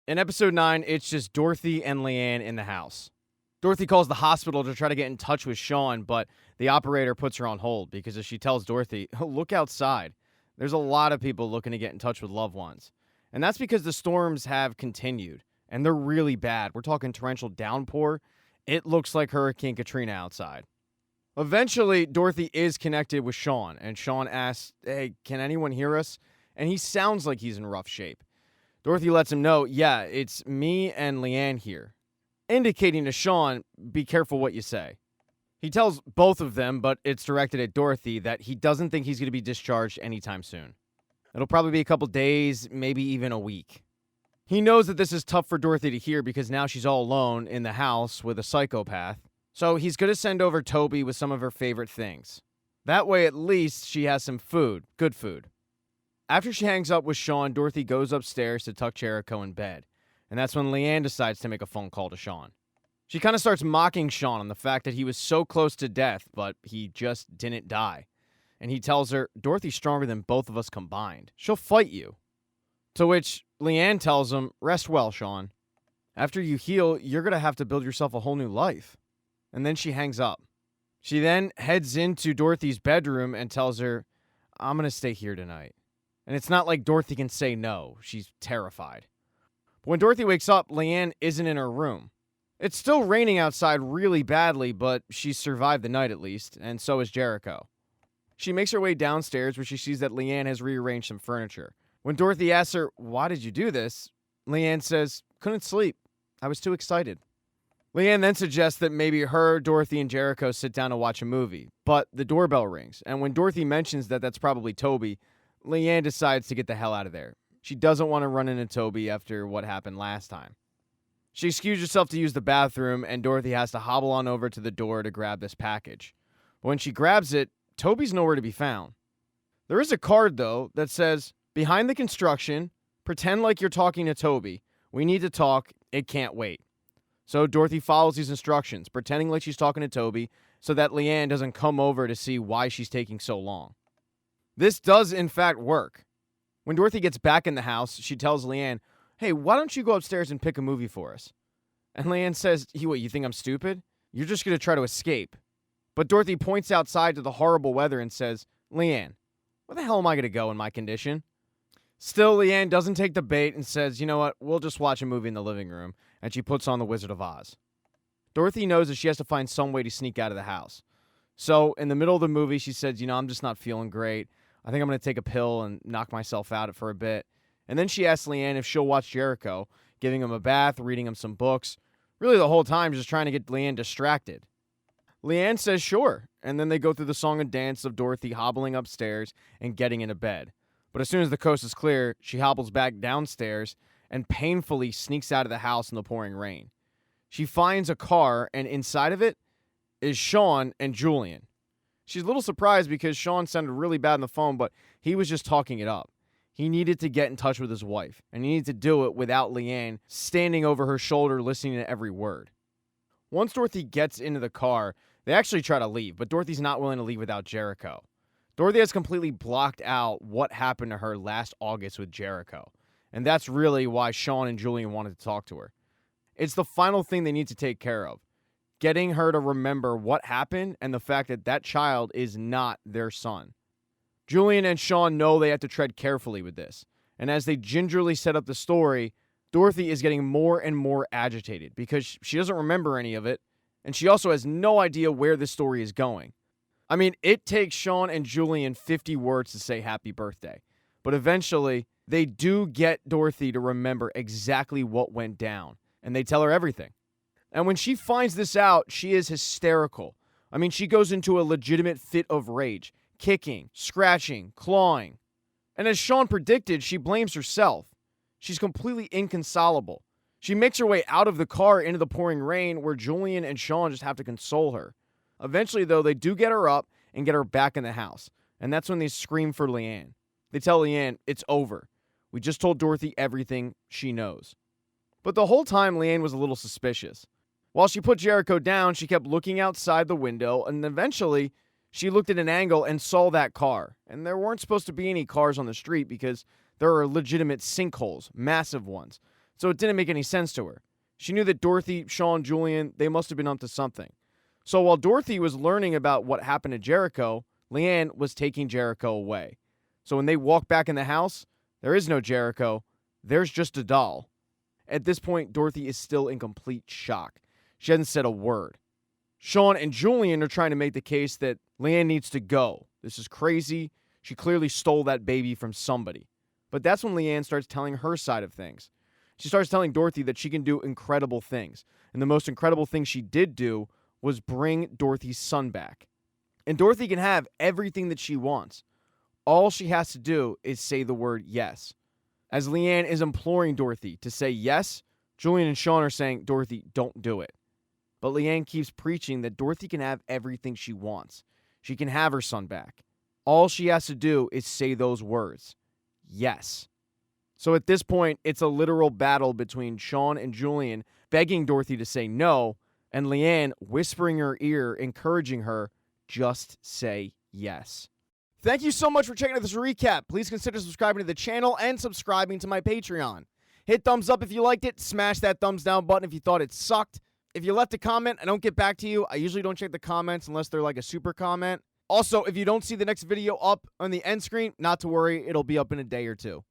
In episode 9, it's just Dorothy and Leanne in the house. Dorothy calls the hospital to try to get in touch with Sean, but the operator puts her on hold because as she tells Dorothy, oh, look outside. There's a lot of people looking to get in touch with loved ones. And that's because the storms have continued, and they're really bad. We're talking torrential downpour. It looks like Hurricane Katrina outside. Eventually, Dorothy is connected with Sean, and Sean asks, hey, can anyone hear us? And he sounds like he's in rough shape. Dorothy lets him know, yeah, it's me and Leanne here, indicating to Sean, be careful what you say. He tells both of them, but it's directed at Dorothy, that he doesn't think he's going to be discharged anytime soon. It'll probably be a couple days, maybe even a week. He knows that this is tough for Dorothy to hear because now she's all alone in the house with a psychopath. So he's going to send over Toby with some of her favorite things. That way, at least, she has some food, good food. After she hangs up with Sean, Dorothy goes upstairs to tuck Jericho in bed. And that's when Leanne decides to make a phone call to Sean. She kind of starts mocking Sean on the fact that he was so close to death, but he just didn't die. And he tells her, Dorothy's stronger than both of us combined. She'll fight you. To which Leanne tells him, rest well, Sean. After you heal, you're going to have to build yourself a whole new life. And then she hangs up. She then heads into Dorothy's bedroom and tells her, I'm going to stay here tonight. And it's not like Dorothy can say no. She's terrified. But when Dorothy wakes up, Leanne isn't in her room. It's still raining outside really badly, but she's survived the night at least, and so is Jericho. She makes her way downstairs where she sees that Leanne has rearranged some furniture. When Dorothy asks her, why did you do this? Leanne says, couldn't sleep. I was too excited. Leanne then suggests that maybe her, Dorothy, and Jericho sit down and watch a movie, but the doorbell rings, and when Dorothy mentions that that's probably Toby, Leanne decides to get the hell out of there. She doesn't want to run into Toby after what happened last time. She excuses herself to use the bathroom, and Dorothy has to hobble on over to the door to grab this package. But when she grabs it, Toby's nowhere to be found. There is a card, though, that says, behind the construction, pretend like you're talking to Toby. We need to talk. It can't wait. So Dorothy follows these instructions, pretending like she's talking to Toby, so that Leanne doesn't come over to see why she's taking so long. This does, in fact, work. When Dorothy gets back in the house, she tells Leanne, hey, why don't you go upstairs and pick a movie for us? And Leanne says, what, you think I'm stupid? You're just going to try to escape. But Dorothy points outside to the horrible weather and says, Leanne, where the hell am I going to go in my condition? Still, Leanne doesn't take the bait and says, you know what, we'll just watch a movie in the living room, and she puts on The Wizard of Oz. Dorothy knows that she has to find some way to sneak out of the house. So, in the middle of the movie, she says, I'm just not feeling great. I think I'm going to take a pill and knock myself out for a bit. And then she asks Leanne if she'll watch Jericho, giving him a bath, reading him some books. Really, the whole time, just trying to get Leanne distracted. Leanne says sure, and then they go through the song and dance of Dorothy hobbling upstairs and getting into bed. But as soon as the coast is clear, she hobbles back downstairs and painfully sneaks out of the house in the pouring rain. She finds a car, and inside of it is Sean and Julian. She's a little surprised because Sean sounded really bad on the phone, but he was just talking it up. He needed to get in touch with his wife, and he needed to do it without Leanne standing over her shoulder listening to every word. Once Dorothy gets into the car, they actually try to leave, but Dorothy's not willing to leave without Jericho. Dorothy has completely blocked out what happened to her last August with Jericho, and that's really why Sean and Julian wanted to talk to her. It's the final thing they need to take care of, getting her to remember what happened and the fact that that child is not their son. Julian and Sean know they have to tread carefully with this, and as they gingerly set up the story, Dorothy is getting more and more agitated because she doesn't remember any of it, and she also has no idea where this story is going. I mean, it takes Sean and Julian 50 words to say happy birthday, but eventually they do get Dorothy to remember exactly what went down, and they tell her everything. And when she finds this out, she is hysterical. I mean, she goes into a legitimate fit of rage, kicking, scratching, clawing. And as Sean predicted, she blames herself. She's completely inconsolable. She makes her way out of the car into the pouring rain where Julian and Sean just have to console her. Eventually, though, they do get her up and get her back in the house. And that's when they scream for Leanne. They tell Leanne, it's over. We just told Dorothy everything she knows. But the whole time, Leanne was a little suspicious. While she put Jericho down, she kept looking outside the window, and eventually, she looked at an angle and saw that car. And there weren't supposed to be any cars on the street because there are legitimate sinkholes, massive ones. so it didn't make any sense to her. She knew that Dorothy, Shawn, Julian, they must have been up to something. So while Dorothy was learning about what happened to Jericho, Leanne was taking Jericho away. So when they walk back in the house, there is no Jericho. There's just a doll. At this point, Dorothy is still in complete shock. She hasn't said a word. Shawn and Julian are trying to make the case that Leanne needs to go. This is crazy. She clearly stole that baby from somebody. But that's when Leanne starts telling her side of things. She starts telling Dorothy that she can do incredible things. And the most incredible thing she did do was bring Dorothy's son back. And Dorothy can have everything that she wants. All she has to do is say the word yes. As Leanne is imploring Dorothy to say yes, Julian and Shawn are saying, Dorothy, don't do it. But Leanne keeps preaching that Dorothy can have everything she wants. She can have her son back. All she has to do is say those words. Yes. So at this point, it's a literal battle between Shawn and Julian begging Dorothy to say no, and Leanne whispering in her ear, encouraging her, just say yes. Thank you so much for checking out this recap. Please consider subscribing to the channel and subscribing to my Patreon. Hit thumbs up if you liked it. Smash that thumbs down button if you thought it sucked. If you left a comment, I don't get back to you. I usually don't check the comments unless they're like a super comment. Also, if you don't see the next video up on the end screen, not to worry, it'll be up in a day or two.